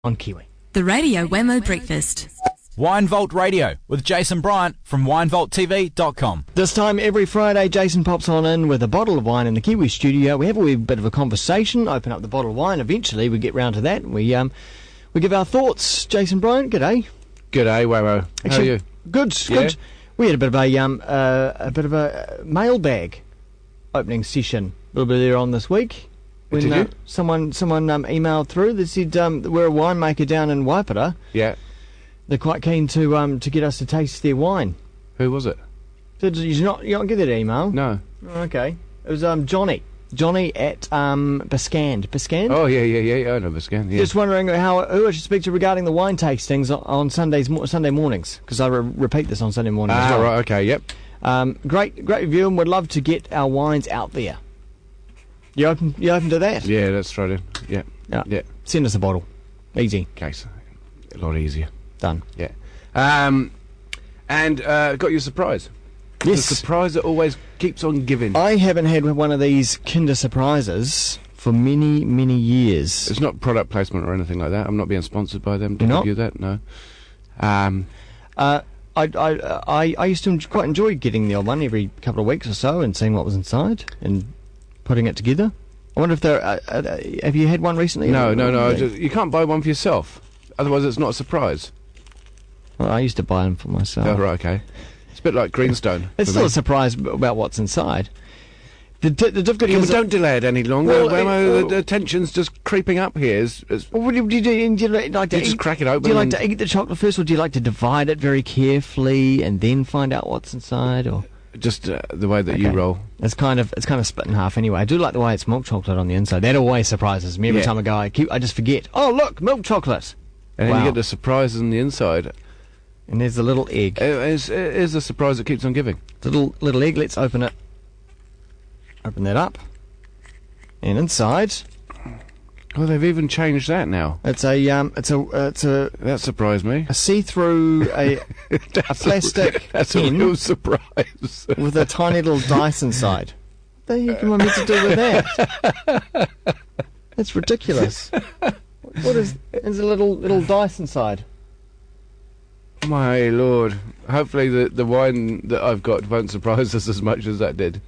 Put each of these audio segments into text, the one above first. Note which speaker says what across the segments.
Speaker 1: on Kiwi.
Speaker 2: The Radio Wammo Breakfast.
Speaker 3: Wine Vault Radio with Jason Bryant from winevaulttv.com.
Speaker 1: This time every Friday, Jason pops on in with a bottle of wine in the Kiwi studio. We have a wee bit of a conversation, open up the bottle of wine. Eventually, we get round to that. We give our thoughts. Jason Bryant, g'day.
Speaker 4: G'day, Wammo. How are you?
Speaker 1: Good,
Speaker 4: Yeah?
Speaker 1: good. We had a bit of a mailbag opening session a little bit earlier on this week. When
Speaker 4: Did you?
Speaker 1: someone emailed through that said we're a winemaker down in Waipara.
Speaker 4: Yeah.
Speaker 1: They're quite keen to get us to taste their wine.
Speaker 4: Who was it?
Speaker 1: Did you not get that email?
Speaker 4: No.
Speaker 1: Oh, okay. It was Johnny at Biscand.
Speaker 4: Oh, yeah. I know Biscan. Yeah.
Speaker 1: Just wondering who I should speak to regarding the wine tastings on Sunday mornings, because I repeat this on Sunday morning as well.
Speaker 4: Right, okay, yep.
Speaker 1: Great review, and would love to get our wines out there. You open to that?
Speaker 4: Yeah, that's straight in. Yeah. Yeah.
Speaker 1: Send us a bottle. Easy.
Speaker 4: Case. A lot easier.
Speaker 1: Done.
Speaker 4: Yeah. And got you a surprise.
Speaker 1: Yes.
Speaker 4: The surprise that always keeps on giving.
Speaker 1: I haven't had one of these Kinder Surprises for many, many years.
Speaker 4: It's not product placement or anything like that. I'm not being sponsored by them to
Speaker 1: You're
Speaker 4: give you that, no.
Speaker 1: I used to quite enjoy getting the old one every couple of weeks or so and seeing what was inside and putting it together. I wonder if have you had one recently?
Speaker 4: No. You can't buy one for yourself. Otherwise, it's not a surprise.
Speaker 1: Well, I used to buy them for myself.
Speaker 4: Oh, right, okay. It's a bit like Greenstone.
Speaker 1: It's
Speaker 4: for
Speaker 1: still
Speaker 4: me.
Speaker 1: a surprise about what's inside. The difficulty
Speaker 4: Yeah,
Speaker 1: is...
Speaker 4: but don't delay it any longer.
Speaker 1: Well,
Speaker 4: the tension's just creeping up here.
Speaker 1: What do you like to
Speaker 4: You just crack it open
Speaker 1: Do you like
Speaker 4: and-
Speaker 1: to eat the chocolate first, or do you like to divide it very carefully and then find out what's inside? Or
Speaker 4: Just the way that you roll.
Speaker 1: it's kind of split in half anyway. I do like the way it's milk chocolate on the inside. That always surprises me every
Speaker 4: Yeah.
Speaker 1: time I go. I just forget. Oh look, milk chocolate.
Speaker 4: And then
Speaker 1: Wow.
Speaker 4: you get the surprise on the inside.
Speaker 1: And there's the little egg.
Speaker 4: It is a surprise that keeps on giving.
Speaker 1: The little egg. Let's open it. Open that up. And inside,
Speaker 4: Oh, they've even changed that now.
Speaker 1: it's a
Speaker 4: That surprised me.
Speaker 1: a see-through a plastic
Speaker 4: That's a
Speaker 1: tin
Speaker 4: real surprise.
Speaker 1: with a tiny little dice inside. What the heck am I meant to do with that? That's ridiculous. What is? There's a little dice inside.
Speaker 4: My lord. Hopefully the wine that I've got won't surprise us as much as that did.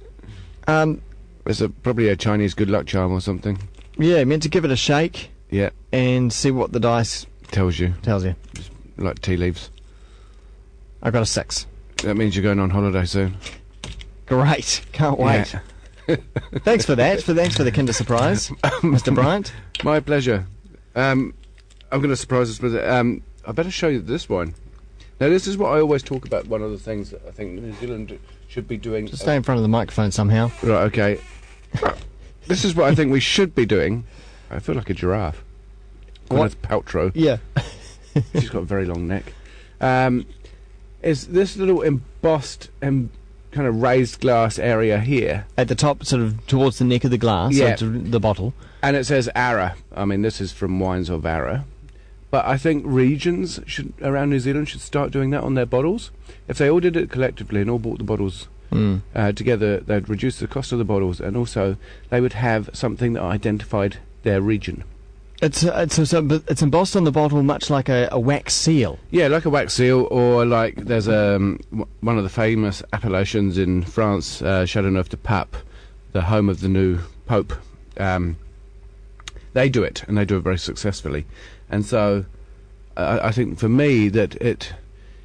Speaker 4: It's probably a Chinese good luck charm or something.
Speaker 1: Yeah, meant to give it a shake
Speaker 4: Yeah,
Speaker 1: and see what the dice
Speaker 4: tells you.
Speaker 1: tells you.
Speaker 4: Like tea leaves.
Speaker 1: I got a 6.
Speaker 4: That means you're going on holiday soon.
Speaker 1: Great, can't wait.
Speaker 4: Yeah.
Speaker 1: Thanks for that. Thanks for the Kinder Surprise, Mr. Bryant.
Speaker 4: My pleasure. I'm going to surprise us with it. I better show you this wine. Now, this is what I always talk about. One of the things that I think New Zealand should be doing.
Speaker 1: Just stay in front of the microphone somehow.
Speaker 4: Right, okay. This is what I think we should be doing. I feel like a giraffe.
Speaker 1: What?
Speaker 4: Gwyneth Paltrow.
Speaker 1: Yeah.
Speaker 4: She's got a very long neck. Is this little embossed and kind of raised glass area here.
Speaker 1: At the top, sort of towards the neck of the glass,
Speaker 4: Yeah.
Speaker 1: so to the bottle.
Speaker 4: And it says Ara. I mean, this is from Wines of Ara. But I think regions around New Zealand should start doing that on their bottles. If they all did it collectively and all bought the bottles together, they'd reduce the cost of the bottles, and also they would have something that identified their region.
Speaker 1: It's embossed on the bottle, much like a wax seal.
Speaker 4: Yeah, like a wax seal, or like there's one of the famous appellations in France, Châteauneuf de Pape, the home of the new Pope. They do it, and they do it very successfully. And so I think for me that it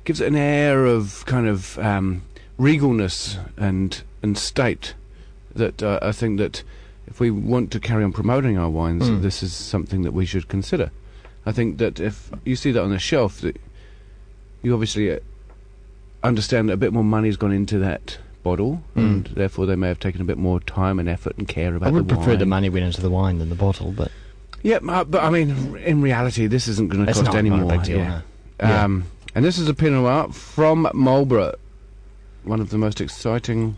Speaker 4: gives it an air of kind of regalness and state that I think that if we want to carry on promoting our wines, this is something that we should consider. I think that if you see that on the shelf, that you obviously understand that a bit more money's gone into that bottle, and therefore they may have taken a bit more time and effort and care about the wine.
Speaker 1: I would prefer the money went into the wine than the bottle, but...
Speaker 4: Yeah, but I mean, in reality, this isn't going to
Speaker 1: It's
Speaker 4: cost
Speaker 1: not
Speaker 4: any
Speaker 1: a
Speaker 4: more.
Speaker 1: big deal,
Speaker 4: Yeah.
Speaker 1: no.
Speaker 4: And this is a Pinot Noir from Marlborough, one of the most exciting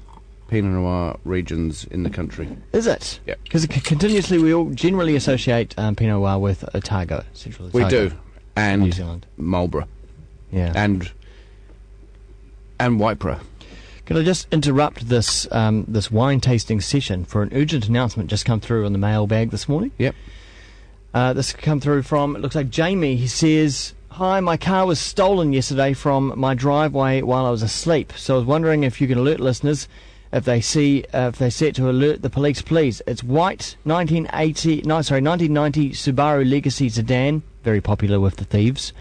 Speaker 4: Pinot Noir regions in the country.
Speaker 1: Is it?
Speaker 4: Yeah.
Speaker 1: Because continuously we all generally associate Pinot Noir with Otago, Central Otago.
Speaker 4: We do, and
Speaker 1: New Zealand.
Speaker 4: Marlborough,
Speaker 1: Yeah.
Speaker 4: and Waipara.
Speaker 1: Could I just interrupt this this wine tasting session for an urgent announcement just come through on the mailbag this morning?
Speaker 4: Yep.
Speaker 1: This come through from, it looks like Jamie. He says, "Hi, my car was stolen yesterday from my driveway while I was asleep. So I was wondering if you can alert listeners if they see it to alert the police, please. It's white 1990 Subaru Legacy sedan, very popular with the thieves,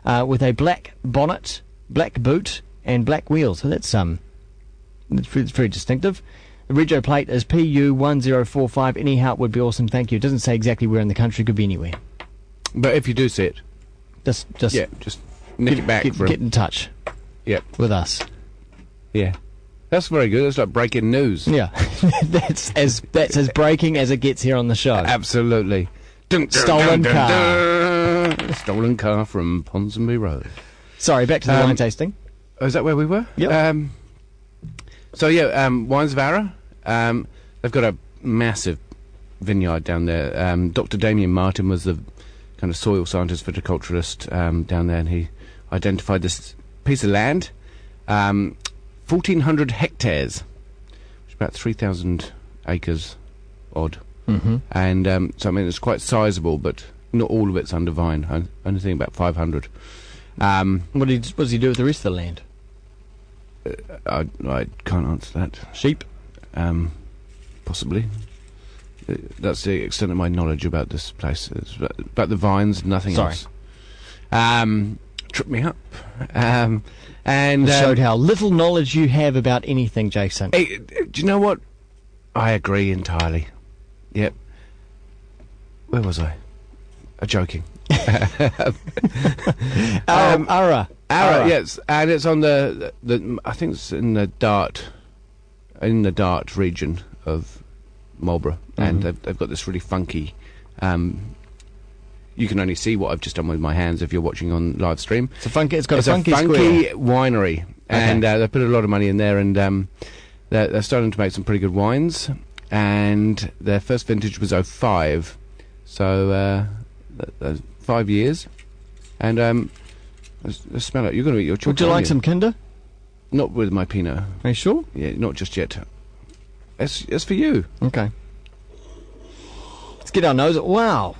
Speaker 1: with a black bonnet, black boot, and black wheels. So that's it's very distinctive. The rego plate is PU1045. Any help would be awesome. Thank you." It doesn't say exactly where in the country. Could be anywhere.
Speaker 4: But if you do see it,
Speaker 1: Just
Speaker 4: nick it back
Speaker 1: get in touch.
Speaker 4: Yep.
Speaker 1: With us.
Speaker 4: Yeah. That's very good. That's like breaking news.
Speaker 1: Yeah, that's as breaking as it gets here on the show.
Speaker 4: Absolutely.
Speaker 1: Stolen car.
Speaker 4: Stolen car from Ponsonby Road.
Speaker 1: Sorry, back to the wine tasting.
Speaker 4: Oh, is that where we were?
Speaker 1: Yep.
Speaker 4: Wines of Ara. They've got a massive vineyard down there. Dr. Damien Martin was the kind of soil scientist, viticulturist down there, and he identified this piece of land. 1,400 hectares, which is about 3,000 acres odd.
Speaker 1: Mm-hmm.
Speaker 4: And so, I mean, it's quite sizable, but not all of it's under vine. I only think about 500.
Speaker 1: What does he do with the rest of the land?
Speaker 4: I can't answer that.
Speaker 1: Sheep?
Speaker 4: Possibly. That's the extent of my knowledge about this place. It's about the vines, nothing else. Tripped me up. And
Speaker 1: showed how little knowledge you have about anything, Jason.
Speaker 4: Hey, do you know what? I agree entirely. Yep. Where was I? Joking.
Speaker 1: Ara,
Speaker 4: yes, and it's on the I think it's in the Dart region of Marlborough, and they've got this really funky. You can only see what I've just done with my hands if you're watching on live stream.
Speaker 1: It's a funky square.
Speaker 4: Winery, and they put a lot of money in there, and they're starting to make some pretty good wines. And their first vintage was 05, so 5 years. And let's smell it. You're going to eat your chocolate.
Speaker 1: Would you like some Kinder?
Speaker 4: Not with my Pinot.
Speaker 1: Are you sure?
Speaker 4: Yeah, not just yet. It's for you.
Speaker 1: Okay. Let's get our nose. Wow.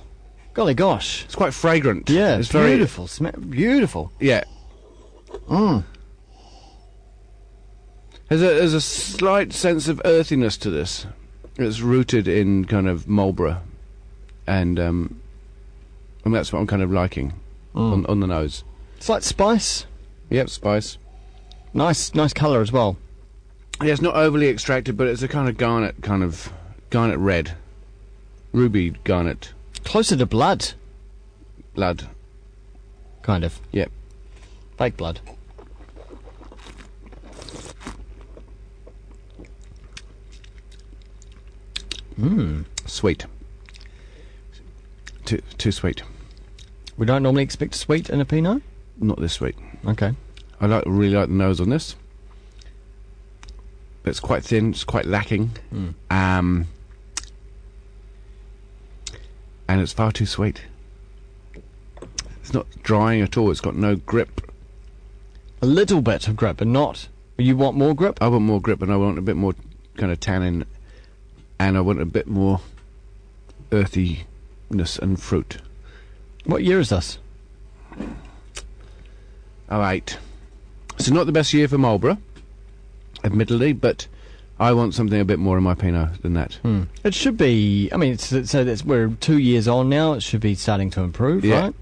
Speaker 1: Golly gosh.
Speaker 4: It's quite fragrant.
Speaker 1: Yeah,
Speaker 4: it's
Speaker 1: beautiful. Beautiful.
Speaker 4: Yeah.
Speaker 1: Mm.
Speaker 4: There's a slight sense of earthiness to this. It's rooted in kind of Marlborough, and that's what I'm kind of liking on the nose.
Speaker 1: Slight spice.
Speaker 4: Yep, spice.
Speaker 1: Nice colour as well.
Speaker 4: Yeah, it's not overly extracted, but it's a kind of garnet red, ruby garnet.
Speaker 1: Closer to blood.
Speaker 4: Blood.
Speaker 1: Kind of.
Speaker 4: Yep.
Speaker 1: Fake blood.
Speaker 4: Sweet. Too sweet.
Speaker 1: We don't normally expect sweet in a Pinot?
Speaker 4: Not this sweet.
Speaker 1: Okay.
Speaker 4: I really like the nose on this. But it's quite thin, it's quite lacking. And it's far too sweet. It's not drying at all, it's got no grip.
Speaker 1: A little bit of grip, but not... You want more grip?
Speaker 4: I want more grip, and I want a bit more kind of tannin, and I want a bit more earthiness and fruit.
Speaker 1: What year is this?
Speaker 4: 08. So not the best year for Marlborough, admittedly, but I want something a bit more in my Pinot than that.
Speaker 1: It should be... I mean, we're 2 years on now. It should be starting to improve, right?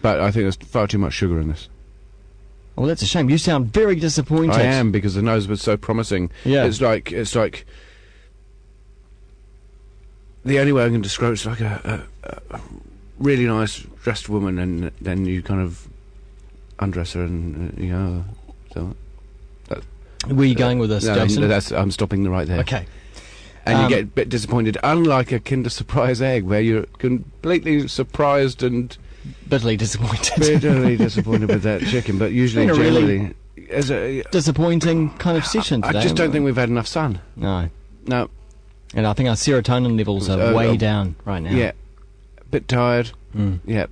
Speaker 4: But I think there's far too much sugar in this.
Speaker 1: Well, that's a shame. You sound very disappointed.
Speaker 4: I am, because the nose was so promising.
Speaker 1: Yeah.
Speaker 4: It's like the only way I can describe it's like a really nice dressed woman, and then you kind of undress her, and so.
Speaker 1: Where are you going with this, Jason?
Speaker 4: I'm stopping right there.
Speaker 1: Okay.
Speaker 4: And you get a bit disappointed, unlike a Kinder Surprise egg, where you're completely surprised and
Speaker 1: bitterly disappointed.
Speaker 4: Bitterly disappointed with that chicken, but usually, generally, as a
Speaker 1: disappointing kind of session today.
Speaker 4: I just don't think we've had enough sun.
Speaker 1: No.
Speaker 4: And
Speaker 1: I think our serotonin levels are way down right now.
Speaker 4: Yeah. A bit tired. Yeah.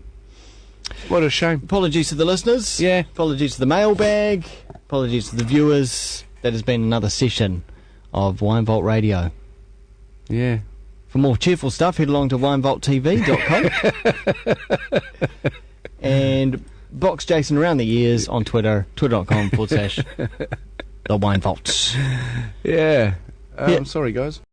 Speaker 4: What a shame.
Speaker 1: Apologies to the listeners.
Speaker 4: Yeah.
Speaker 1: Apologies to the mailbag. Apologies to the viewers. That has been another session of Wine Vault Radio.
Speaker 4: Yeah.
Speaker 1: For more cheerful stuff, head along to winevaulttv.com and box Jason around the ears on Twitter, twitter.com/The Wine Vault.
Speaker 4: Yeah.
Speaker 1: Yeah.
Speaker 4: I'm sorry, guys.